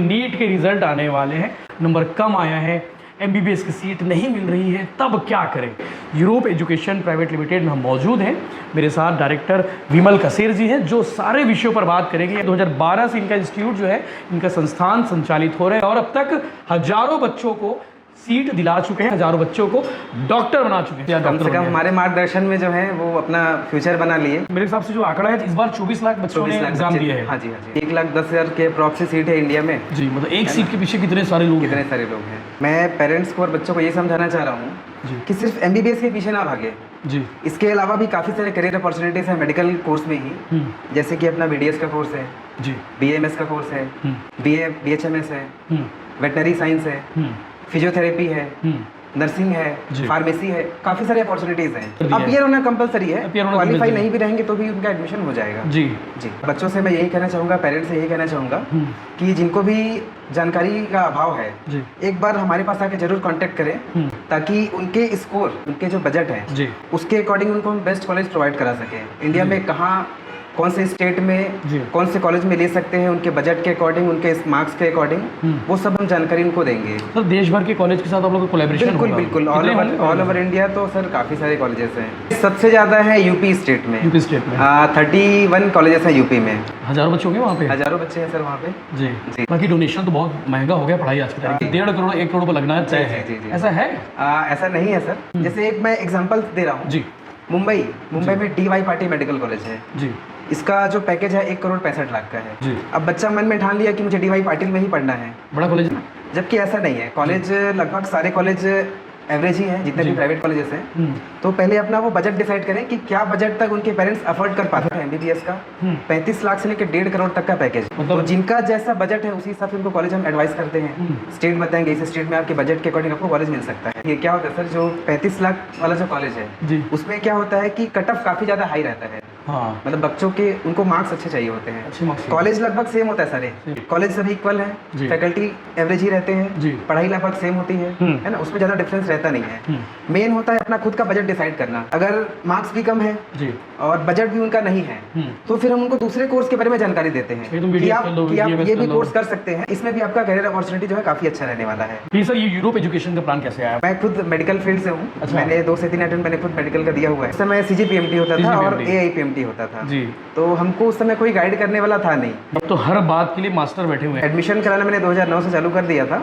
NEET के result आने वाले हैं, नंबर कम आया है, एमबीबीएस की सीट नहीं मिल रही है, तब क्या करें। यूरोप एजुकेशन प्राइवेट लिमिटेड में हम मौजूद हैं। मेरे साथ डायरेक्टर विमल कसेर जी हैं, जो सारे विषयों पर बात करेंगे। 2012 से इनका इंस्टीट्यूट जो है, इनका संस्थान संचालित हो रहे हैं और अब तक हजारों बच्चों को सीट दिला चुके हैं, हजारों बच्चों को डॉक्टर बना चुके हैं। कम से कम हमारे मार्गदर्शन में जो है वो अपना फ्यूचर बना लिए। मेरे हिसाब से जो आंकड़ा है, इस बार 24 लाख बच्चों ने एग्जाम दिया है। हाँ जी, हाँ जी। 1,10,000 के अप्रॉक्सी सीट है इंडिया में जी। मतलब एक सीट के पीछे कितने सारे लोग हैं। मैं पेरेंट्स को और बच्चों को ये समझाना चाह रहा हूँ कि सिर्फ एमबीबीएस के पीछे ना भागे जी। इसके अलावा भी काफ़ी सारे करियर अपॉर्चुनिटीज हैं मेडिकल कोर्स में ही, जैसे कि अपना बीडीएस का कोर्स है जी, बीएमएस का कोर्स है, बीएचएमएस है, वेटनरी साइंस है, फिजियोथेरेपी है, नर्सिंग है, फार्मेसी है, काफी सारी अपॉर्चुनिटीज हैं। अब ये होना कंपलसरी है, क्वालिफाई नहीं भी रहेंगे तो भी उनका एडमिशन हो जाएगा जी जी। बच्चों से मैं यही कहना चाहूँगा, पेरेंट्स से यही कहना चाहूँगा कि जिनको भी जानकारी का अभाव है, एक बार हमारे पास आके जरूर कांटेक्ट करें, ताकि उनके स्कोर, उनके जो बजट है उसके अकॉर्डिंग उनको हम बेस्ट कॉलेज प्रोवाइड करा सकें। इंडिया में कहाँ, कौन से स्टेट में कौन से कॉलेज में ले सकते हैं, उनके बजट के अकॉर्डिंग, उनके मार्क्स के अकॉर्डिंग, वो सब हम जानकारी उनको देंगे। सर देश भर के कॉलेज के साथ आप लोगों का कोलैबोरेशन बिल्कुल बिल्कुल ऑल ओवर इंडिया। तो सर काफ़ी सारे कॉलेजेस हैं। सबसे ज़्यादा है यूपी स्टेट में। 31 कॉलेजेस हैं यूपी में। हजारों बच्चे होंगे वहाँ पे? हजारों बच्चे हैं सर वहाँ पे जी जी। बाकी डोनेशन तो बहुत महंगा हो गया पढ़ाई आज की तारीख में, 1.5 करोड़ 1 करोड़ पर लगना है। ऐसा है? ऐसा नहीं है सर। जैसे एक मैं एग्जाम्पल दे रहा हूँ जी। मुंबई में DY पाटिल मेडिकल कॉलेज है जी। इसका जो पैकेज है 1,65,00,000 का है जी। अब बच्चा मन में ठान लिया कि मुझे DY पाटिल में ही पढ़ना है, बड़ा कॉलेज, जबकि ऐसा नहीं है। कॉलेज लगभग सारे कॉलेज एवरेज ही है, जितने भी प्राइवेट कॉलेजेस हैं। तो पहले अपना वो बजट डिसाइड करें कि क्या बजट तक उनके पेरेंट्स अफोर्ड कर पाते हैं। एमबीबीएस का 35 लाख से लेकर 1.5 करोड़ तक का पैकेज, तो जिनका जैसा बजट है उसी हिसाब से उनको कॉलेज हम एडवाइस करते हैं। स्टेट बताएंगे, इस स्टेट में आपके बजट के अकॉर्डिंग आपको कॉलेज मिल सकता है। ये क्या होता है सर, जो 35 लाख वाला जो कॉलेज है उसमें क्या होता है कि कट ऑफ काफी ज्यादा हाई रहता है। हाँ। मतलब बच्चों के उनको मार्क्स अच्छे चाहिए होते हैं। कॉलेज लगभग सेम होता है सारे कॉलेज, सभी इक्वल है, फैकल्टी एवरेज ही रहते हैं, पढ़ाई लगभग सेम होती है ना, उसमें ज्यादा डिफरेंस रहता नहीं है। मेन होता है अपना खुद का बजट डिसाइड करना। अगर मार्क्स भी कम है जी और बजट भी उनका नहीं है, तो फिर हम उनको दूसरे कोर्स के बारे में जानकारी देते हैं कि आप ये भी कोर्स कर सकते हैं, इसमें भी आपका करियर अपॉर्चुनिटी जो है काफी अच्छा रहने वाला है। सर ये यूरोप एजुकेशन का प्लान कैसे आया? मैं खुद मेडिकल फील्ड से हूँ। मैंने 2 से 3 अटेम्प्ट मैंने खुद मेडिकल का दिया हुआ है। उस समय CGPMT होता था और AIPMT होता था जी। तो हमको उस समय कोई गाइड करने वाला था नहीं। अब तो हर बात के लिए मास्टर बैठे हुए हैं। एडमिशन कराना मैंने 2009 से चालू कर दिया था,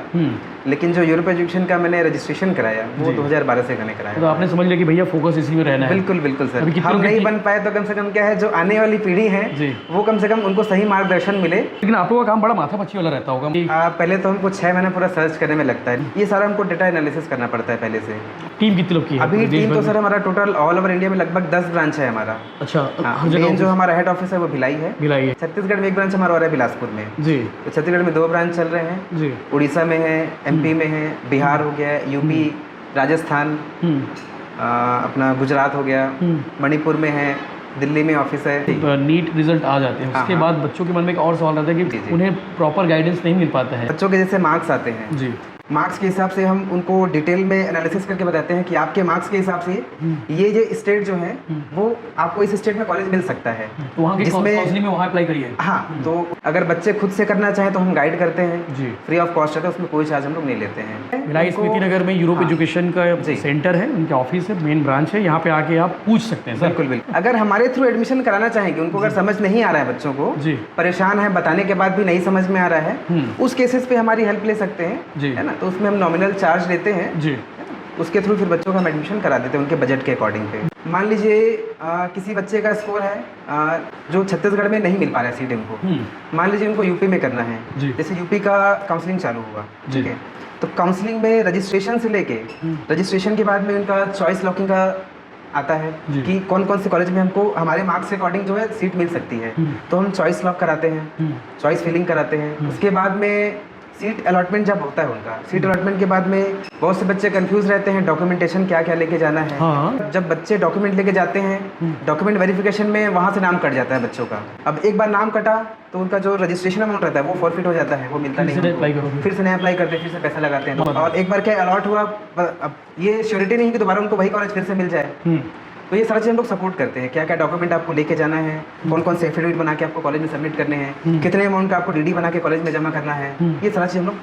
लेकिन जो यूरोप एजुकेशन का मैंने रजिस्ट्रेशन कराया वो 2012 से मैंने कराया। तो आपने समझ लिया कि भैया फोकस इसी में रहना है। बिल्कुल बिल्कुल सर। हम नहीं बन पाए तो कम से कम क्या है, जो आने वाली पीढ़ी है वो कम से कम उनको सही मार्गदर्शन मिले। लेकिन आप लोगों का काम बड़ा माथापच्ची वाला रहता होगा। पहले तो हमको 6 महीना पूरा सर्च करने में लगता है। ये सारा हमको डेटा एनालिसिस करना पड़ता है पहले से। टीम कितने लोग की है? अभी टीम तो सर हमारा टोटल ऑल ओवर इंडिया में लगभग 10 ब्रांच है हमारा। अच्छा। मेन जो हमारा हेड ऑफिस है वो भिलाई है। छत्तीसगढ़ में 1 ब्रांच हमारा और है बिलासपुर में जी। तो छत्तीसगढ़ में 2 ब्रांच चल रहे हैं जी। उड़ीसा में है, MP में है, बिहार हो गया, यूपी, राजस्थान, अपना गुजरात हो गया, मणिपुर में है, दिल्ली में ऑफिस है। नीट रिजल्ट आ जाते हैं, उसके बाद बच्चों के मन में एक और सवाल रहता है कि उन्हें प्रॉपर गाइडेंस नहीं मिल पाता है। बच्चों के जैसे मार्क्स आते हैं जी, मार्क्स के हिसाब से हम उनको डिटेल में एनालिसिस करके बताते हैं कि आपके मार्क्स के हिसाब से ये स्टेट जो है वो आपको इस स्टेट में कॉलेज मिल सकता है, तो वहाँ की काउंसलिंग में वहाँ अप्लाई करिए। हाँ, तो अगर बच्चे खुद से करना चाहें तो हम गाइड करते हैं जी, फ्री ऑफ कॉस्ट है, उसमें कोई चार्ज हम लोग नहीं लेते हैं। भिलाई स्मृति नगर में यूरोप एजुकेशन का सेंटर है, उनके ऑफिस है, मेन ब्रांच है, यहाँ पे आके आप पूछ सकते हैं। बिल्कुल बिल्कुल। अगर हमारे थ्रू एडमिशन कराना चाहेंगे, उनको अगर समझ नहीं आ रहा है, बच्चों को परेशान है, बताने के बाद भी नहीं समझ में आ रहा है, उस केसेस पे हमारी हेल्प ले सकते हैं, है ना। तो उसमें हम नॉमिनल चार्ज लेते हैं जी, उसके थ्रू फिर बच्चों का हम एडमिशन करा देते हैं उनके बजट के अकॉर्डिंग पे। मान लीजिए किसी बच्चे का स्कोर है जो छत्तीसगढ़ में नहीं मिल पा रहा है सीट इनको, मान लीजिए उनको यूपी में करना है, जैसे यूपी का काउंसलिंग चालू हुआ, ठीक है, तो काउंसलिंग में रजिस्ट्रेशन से लेके रजिस्ट्रेशन के बाद में उनका चॉइस लॉकिंग का आता है कि कौन कौन से कॉलेज में हमको हमारे मार्क्स के अकॉर्डिंग जो है सीट मिल सकती है, तो हम चॉइस लॉक कराते हैं, चॉइस फिलिंग कराते हैं। उसके बाद में सीट अलॉटमेंट जब होता है उनका, सीट अलॉटमेंट के बाद में बहुत से बच्चे कंफ्यूज रहते हैं डॉक्यूमेंटेशन क्या क्या लेके जाना है। हाँ। जब बच्चे डॉक्यूमेंट लेके जाते हैं, डॉक्यूमेंट वेरिफिकेशन में वहाँ से नाम कट जाता है बच्चों का। अब एक बार नाम कटा तो उनका जो रजिस्ट्रेशन अमाउंट रहता है वो फॉरफिट हो जाता है, वो मिलता नहीं, फिर से नया अप्लाई करते हैं, फिर से पैसा लगाते हैं। और एक बार क्या अलॉट हुआ, अब ये श्योरिटी नहीं कि दोबारा उनको वही कॉलेज फिर से मिल जाए, तो ये सारा चीज़ हम लोग सपोर्ट करते हैं, क्या क्या डॉक्यूमेंट आपको लेके जाना है, कौन कौन से एफिडेविट बना के आपको कॉलेज में सबमिट करने हैं, कितने अमाउंट का आपको डीडी बना के कॉलेज में जमा करना है, ये सारा चीज़ हम लोग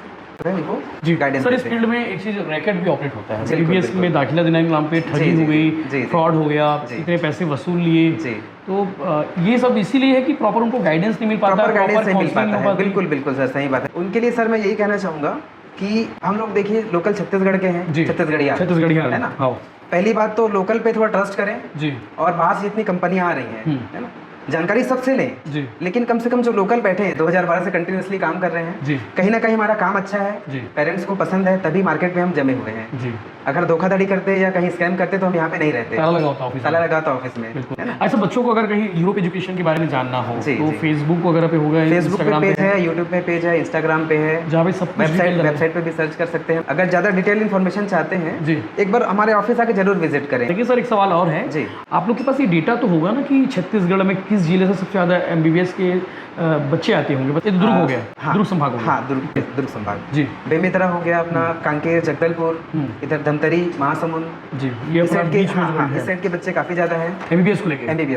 जी गाइडेंस सर। इस फील्ड में एक चीज़ रैकेट भी ऑपरेट होता है, एमबीबीएस में दाखिला देने के नाम पे ठगी हो गई, फ्रॉड हो गया, इतने पैसे वसूल लिए, तो ये सब इसीलिए है कि प्रॉपर उनको गाइडेंस नहीं मिल पाता, प्रॉपर गाइडेंस नहीं मिल पाता है। बिल्कुल बिल्कुल सर, सही बात है। उनके लिए सर मैं यही कहना चाहूँगा कि हम लोग देखिए लोकल छत्तीसगढ़ के हैं, छत्तीसगढ़िया है ना। पहली बात तो लोकल पे थोड़ा ट्रस्ट करें जी, और बाहर से जितनी कंपनियां आ रही हैं है ना, जानकारी सबसे लें जी, लेकिन कम से कम जो लोकल बैठे हैं 2012 से कंटिन्यूसली काम कर रहे हैं जी, कहीं ना कहीं हमारा काम अच्छा है जी, पेरेंट्स को पसंद है, तभी मार्केट में हम जमे हुए हैं जी। अगर धोखाधड़ी करते या कहीं स्कैम करते तो हम यहाँ पे नहीं रहते, ताला लगा होता ऑफिस में। अच्छा, बच्चों को अगर कहीं यूरोप एजुकेशन के बारे में जानना हो तो फेसबुक वगैरह पे होगा, फेसबुक पे पेज है, यूट्यूब पे पेज है, इंस्टाग्राम पे है, जहाँ पे सब वेबसाइट पे भी सर्च कर सकते हैं। अगर ज्यादा डिटेल इन्फॉर्मेशन चाहते हैं जी, एक बार हमारे ऑफिस आके जरूर विजिट करें। देखिए सर, एक सवाल और है जी, आप लोग के पास ये डेटा तो होगा ना कि छत्तीसगढ़ में किस जिले से सबसे ज्यादा एमबीबीएस के बच्चे आते होंगे? दुर्ग हो गया, दुर्ग संभाग, हाँ दुर्ग संभाग जी, बेमेतरा हो गया अपना, कांकेर, जगदलपुर, इधर धमतरी, महासमुंद जी, ये इस साइड के बच्चे काफी ज्यादा हैं एमबीबीएस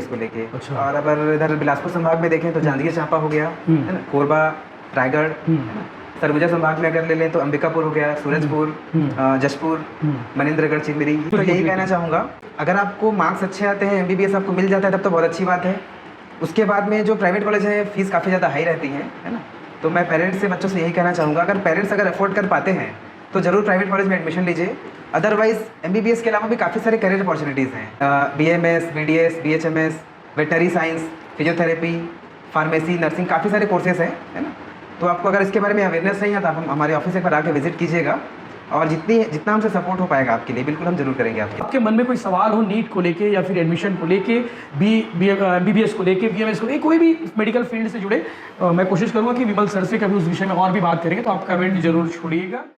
को लेके। अच्छा। और अगर इधर बिलासपुर संभाग में देखें तो जांजगीर चांपा हो गया है ना, कोरबा, रायगढ़, सरगुजा संभाग में अगर ले लें तो अंबिकापुर हो गया, सूरजपुर, जशपुर, मनेंद्रगढ़, चिंदरी। तो यही कहना चाहूँगा, अगर आपको मार्क्स अच्छे आते हैं, एमबीबीएस आपको मिल जाता है तब तो बहुत अच्छी बात है। उसके बाद में जो प्राइवेट कॉलेज है फीस काफ़ी ज़्यादा हाई रहती है ना, तो मैं पेरेंट्स से बच्चों से यही कहना चाहूँगा, अगर पेरेंट्स अगर अफोर्ड कर पाते हैं तो ज़रूर प्राइवेट कॉलेज में एडमिशन लीजिए। अदरवाइज एमबीबीएस के अलावा भी काफ़ी सारे करियर अपॉर्चुनिटीज़ हैं, BMS, BDS, BHMS, veterinary science, physiotherapy, pharmacy, nursing, काफ़ी सारे कोर्सेज हैं है ना। तो आपको अगर इसके बारे में अवेयरनेस नहीं है तो आप हमारे ऑफिस एक बार आके विजिट कीजिएगा, और जितना हमसे सपोर्ट हो पाएगा आपके लिए बिल्कुल हम जरूर करेंगे। आपके मन में कोई सवाल हो नीट को लेके या फिर एडमिशन को लेके, एमबीबीएस को लेके, बीएमएस को लेके, कोई भी मेडिकल फील्ड से जुड़े, मैं कोशिश करूँगा कि विमल सर से कभी उस विषय में और भी बात करेंगे, तो आप कमेंट जरूर छोड़िएगा।